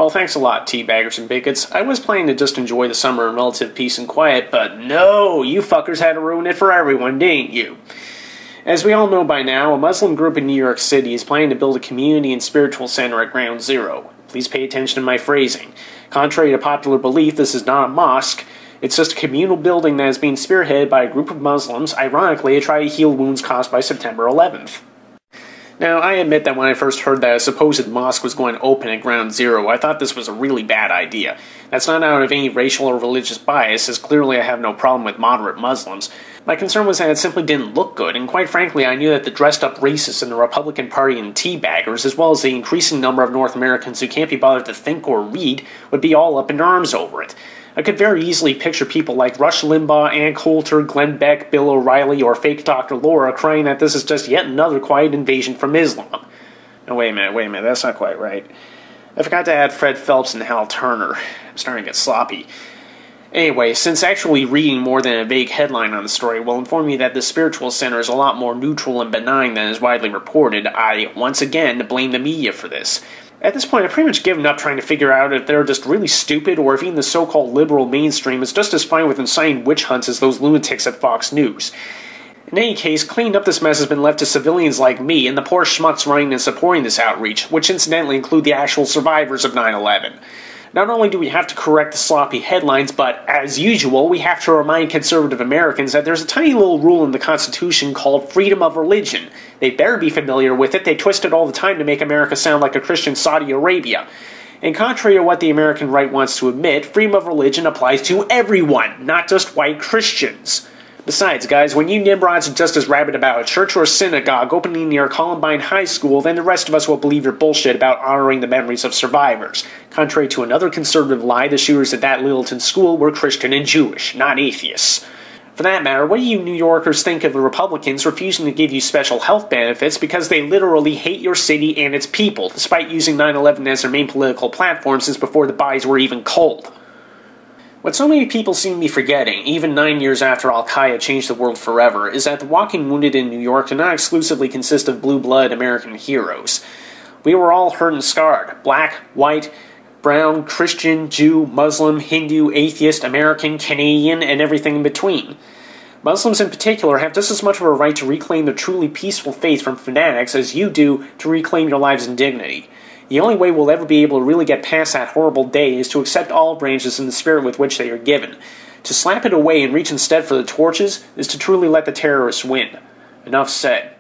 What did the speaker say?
Well, thanks a lot, Teabaggers and Bigots. I was planning to just enjoy the summer in relative peace and quiet, but no, you fuckers had to ruin it for everyone, didn't you? As we all know by now, a Muslim group in New York City is planning to build a community and spiritual center at Ground Zero. Please pay attention to my phrasing. Contrary to popular belief, this is not a mosque. It's just a communal building that is being spearheaded by a group of Muslims, ironically, to try to heal wounds caused by September 11th. Now, I admit that when I first heard that a supposed mosque was going to open at Ground Zero, I thought this was a really bad idea. That's not out of any racial or religious bias, as clearly I have no problem with moderate Muslims. My concern was that it simply didn't look good, and quite frankly, I knew that the dressed-up racists in the Republican Party and teabaggers, as well as the increasing number of North Americans who can't be bothered to think or read, would be all up in arms over it. I could very easily picture people like Rush Limbaugh, Ann Coulter, Glenn Beck, Bill O'Reilly, or fake Dr. Laura crying that this is just yet another quiet invasion from Islam. No, wait a minute, that's not quite right. I forgot to add Fred Phelps and Hal Turner. I'm starting to get sloppy. Anyway, since actually reading more than a vague headline on the story will inform you that the spiritual center is a lot more neutral and benign than is widely reported, I, once again, blame the media for this. At this point, I've pretty much given up trying to figure out if they're just really stupid or if even the so-called liberal mainstream is just as fine with inciting witch hunts as those lunatics at Fox News. In any case, cleaning up this mess has been left to civilians like me and the poor schmucks running and supporting this outreach, which incidentally include the actual survivors of 9/11. Not only do we have to correct the sloppy headlines, but, as usual, we have to remind conservative Americans that there's a tiny little rule in the Constitution called freedom of religion. They better be familiar with it. They twist it all the time to make America sound like a Christian Saudi Arabia. And contrary to what the American right wants to admit, freedom of religion applies to everyone, not just white Christians. Besides, guys, when you Nimrods are just as rabid about a church or a synagogue opening near Columbine High School, then the rest of us will believe your bullshit about honoring the memories of survivors. Contrary to another conservative lie, the shooters at that Littleton school were Christian and Jewish, not atheists. For that matter, what do you New Yorkers think of the Republicans refusing to give you special health benefits because they literally hate your city and its people, despite using 9/11 as their main political platform since before the buys were even cold? What so many people seem to be forgetting, even 9 years after Al-Qaeda changed the world forever, is that the walking wounded in New York do not exclusively consist of blue-blood American heroes. We were all hurt and scarred. Black, white, brown, Christian, Jew, Muslim, Hindu, atheist, American, Canadian, and everything in between. Muslims in particular have just as much of a right to reclaim their truly peaceful faith from fanatics as you do to reclaim your lives and dignity. The only way we'll ever be able to really get past that horrible day is to accept all branches in the spirit with which they are given. To slap it away and reach instead for the torches is to truly let the terrorists win. Enough said.